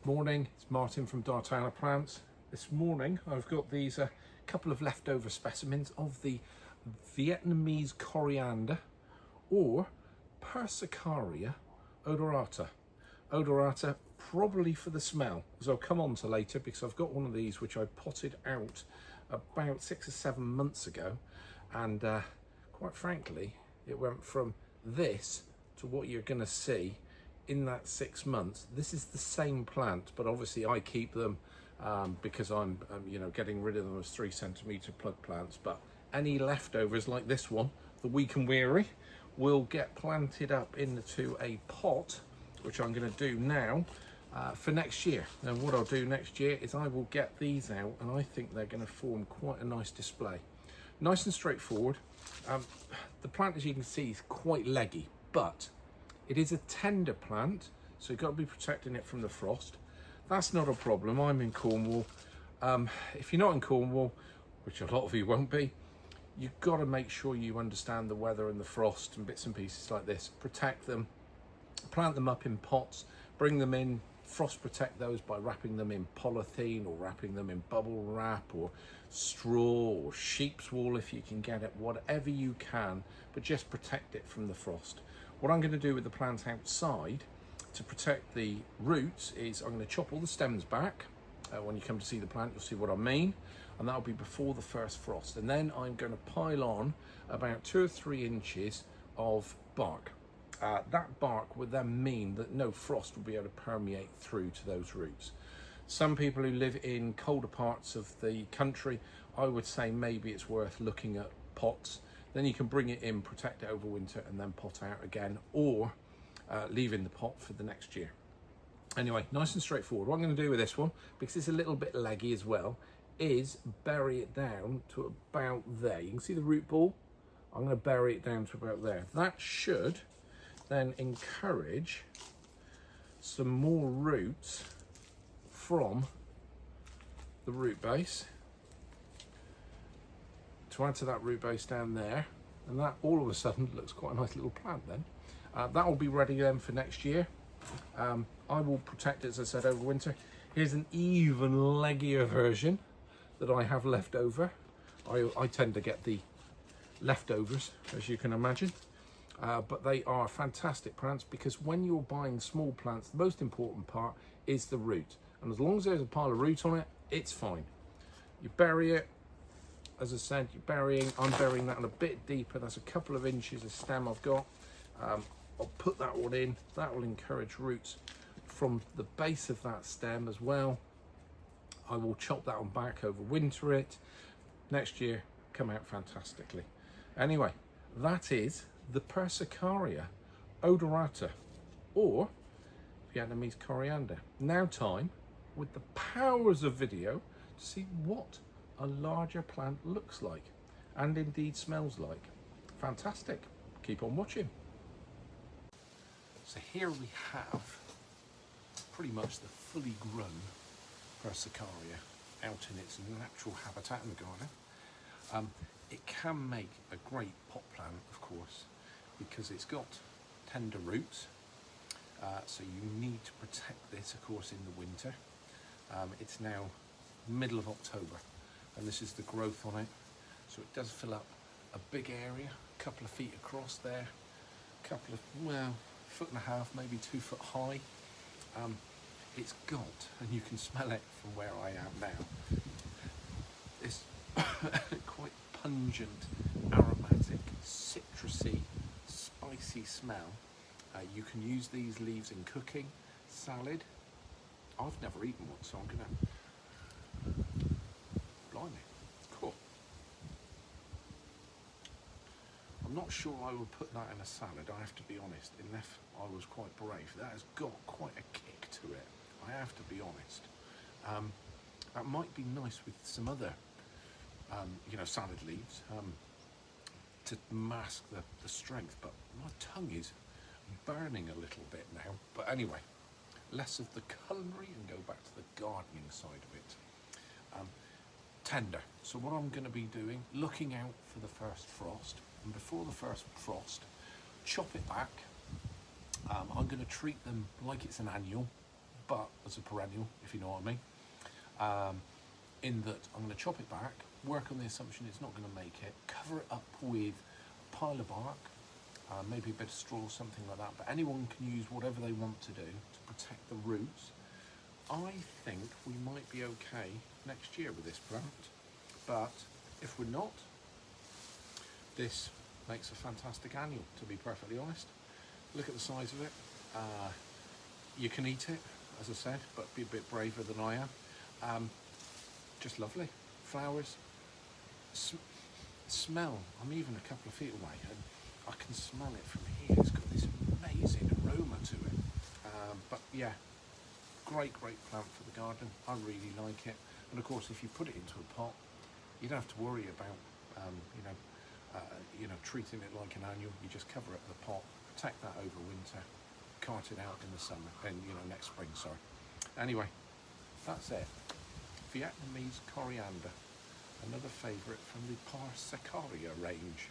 Morning, it's Martin from Dartana Plants. This morning I've got these couple of leftover specimens of the Vietnamese Coriander or Persicaria Odorata. Odorata probably for the smell, as I'll come on to later, because I've got one of these which I potted out about 6 or 7 months ago, and quite frankly it went from this to what you're going to see in that 6 months. This is the same plant, but obviously I keep them because I'm getting rid of them as 3 centimeter plug plants. But any leftovers like this one, the weak and weary, will get planted up into a pot, which I'm going to do now for next year. And what I'll do next year is I will get these out, and I think they're going to form quite a nice display. Nice and straightforward. The plant, as you can see, is quite leggy, but it is a tender plant, so you've got to be protecting it from the frost. That's not a problem. I'm in Cornwall. If you're not in Cornwall, which a lot of you won't be, you've got to make sure you understand the weather and the frost and bits and pieces like this. Protect them, plant them up in pots, bring them in, frost protect those by wrapping them in polythene or wrapping them in bubble wrap or straw or sheep's wool if you can get it, whatever you can, but just protect it from the frost. What I'm going to do with the plant outside to protect the roots is I'm going to chop all the stems back. When you come to see the plant, you'll see what I mean, and that'll be before the first frost. And then I'm going to pile on about 2 or 3 inches of bark. That bark would then mean that no frost will be able to permeate through to those roots. Some people who live in colder parts of the country, I would say maybe it's worth looking at pots. Then you can bring it in, protect it over winter, and then pot out again, or leave in the pot for the next year. Anyway, nice and straightforward. What I'm going to do with this one, because it's a little bit leggy as well, is bury it down to about there. You can see the root ball. I'm going to bury it down to about there. That should then encourage some more roots from the root base to add to that root base down there, and that all of a sudden looks quite a nice little plant then. That will be ready then for next year. I will protect it, as I said, over winter. Here's an even leggier version that I have left over. I tend to get the leftovers, as you can imagine, but they are fantastic plants, because when you're buying small plants, the most important part is the root, and as long as there's a pile of root on it, it's fine. You bury it. As I said, I'm burying that a bit deeper. That's a couple of inches of stem I've got. I'll put that one in. That will encourage roots from the base of that stem as well. I will chop that one back, overwinter it. Next year, come out fantastically. Anyway, that is the Persicaria Odorata, or Vietnamese Coriander. Now time, with the powers of video, to see what a larger plant looks like and indeed smells like. Fantastic. Keep on watching. So here we have pretty much the fully grown Persicaria out in its natural habitat in the garden. It can make a great pot plant, of course, because it's got tender roots, so you need to protect this, of course, in the winter. It's now middle of October, and this is the growth on it, so it does fill up a big area, a couple of feet across there, a couple of, well, 1.5 foot, maybe 2 foot high. It's got, and you can smell it from where I am now, this quite pungent, aromatic, citrusy, spicy smell. You can use these leaves in cooking, salad. I've never eaten one, so I'm gonna, blimey, cool. I'm not sure I would put that in a salad, I have to be honest, unless I was quite brave. That has got quite a kick to it, I have to be honest. That might be nice with some other, salad leaves to mask the strength, but my tongue is burning a little bit now. But anyway, less of the culinary and go back to the gardening side of it. Tender. So what I'm going to be doing, looking out for the first frost, and before the first frost, chop it back. I'm going to treat them like it's an annual, but as a perennial, if you know what I mean. In that I'm going to chop it back, work on the assumption it's not going to make it, cover it up with a pile of bark, maybe a bit of straw, something like that, but anyone can use whatever they want to do to protect the roots. I think we might be okay next year with this plant, but if we're not, this makes a fantastic annual, to be perfectly honest. Look at the size of it. You can eat it, as I said, but be a bit braver than I am. Just lovely. Flowers. Smell. I'm even a couple of feet away and I can smell it from here. It's got this amazing aroma to it. But yeah, great plant for the garden. I really like it. And of course, if you put it into a pot, you don't have to worry about treating it like an annual. You just cover up the pot, protect that over winter, cart it out in the summer, and next spring. Sorry. Anyway, that's it. Vietnamese coriander, another favourite from the Persicaria range.